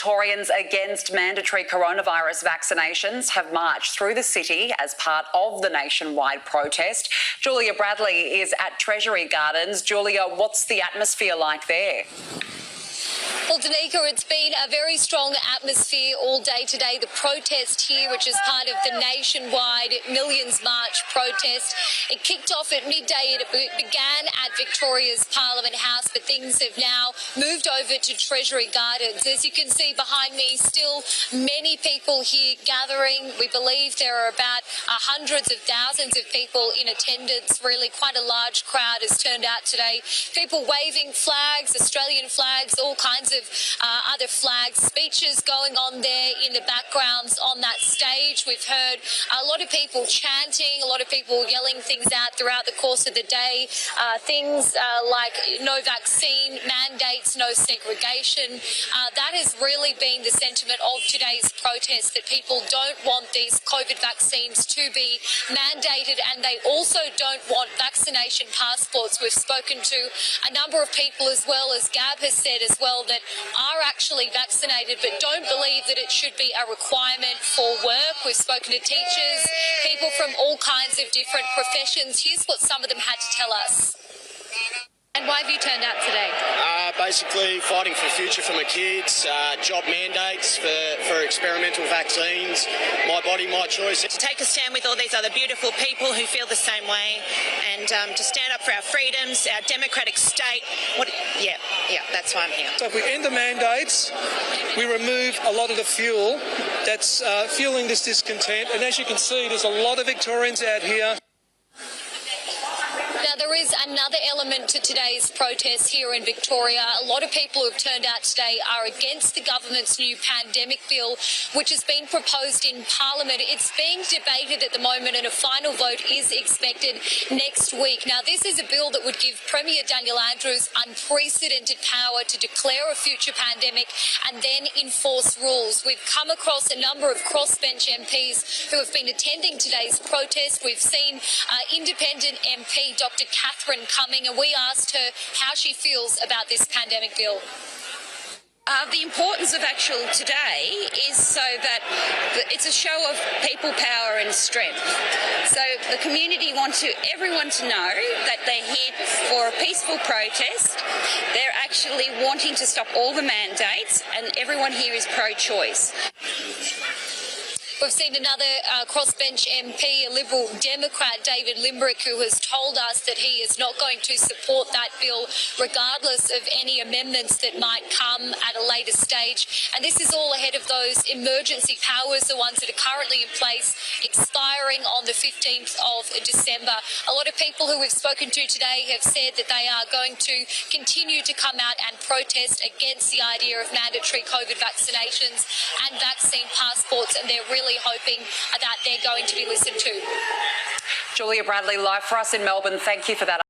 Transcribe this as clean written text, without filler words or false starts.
Victorians against mandatory coronavirus vaccinations have marched through the city as part of the nationwide protest. Julia Bradley is at Treasury Gardens. Julia, what's the atmosphere like there? Well, Danica, it's been a very strong atmosphere all day today. The protest here, which is part of the nationwide Millions March protest, it kicked off at midday. It began at Victoria's Parliament House, but things have now moved over to Treasury Gardens. As you can see behind me, still many people here gathering. We believe there are about hundreds of thousands of people in attendance. Really quite a large crowd has turned out today. People waving flags, Australian flags, all kinds of other flags, speeches going on there in the backgrounds on that stage. We've heard a lot of people chanting, a lot of people yelling things out throughout the course of the day. Things like no vaccine mandates, no segregation. That has really been the sentiment of today's protest, that people don't want these COVID vaccines to be mandated, and they also don't want vaccination passports. We've spoken to a number of people, as well as Gab has said as well, that are actually vaccinated but don't believe that it should be a requirement for work. We've spoken to teachers, people from all kinds of different professions. Here's what some of them had to tell us. And why have you turned out today? Basically fighting for the future for my kids, job mandates for experimental vaccines, my body, my choice. To take a stand with all these other beautiful people who feel the same way, and to stand up for our freedoms, our democratic state. Yeah, that's why I'm here. So if we end the mandates, we remove a lot of the fuel that's fueling this discontent. And as you can see, there's a lot of Victorians out here. Now, there is another element to today's protest here in Victoria. A lot of people who have turned out today are against the government's new pandemic bill, which has been proposed in Parliament. It's being debated at the moment, and a final vote is expected next week. Now, this is a bill that would give Premier Daniel Andrews unprecedented power to declare a future pandemic and then enforce rules. We've come across a number of crossbench MPs who have been attending today's protest. We've seen independent MP Dr. Catherine Cumming, and we asked her how she feels about this pandemic bill. The importance of actual today is so that it's a show of people power and strength. So the community wants everyone to know that they're here for a peaceful protest. They're actually wanting to stop all the mandates, and everyone here is pro-choice. We've seen another crossbench MP, a Liberal Democrat, David Limbrick, who has told us that he is not going to support that bill regardless of any amendments that might come at a later stage. And this is all ahead of those emergency powers, the ones that are currently in place, expiring on the 15th of December. A lot of people who we've spoken to today have said that they are going to continue to come out and protest against the idea of mandatory COVID vaccinations and vaccine passports, and they're really hoping that they're going to be listened to. Julia Bradley, live for us in Melbourne. Thank you for that.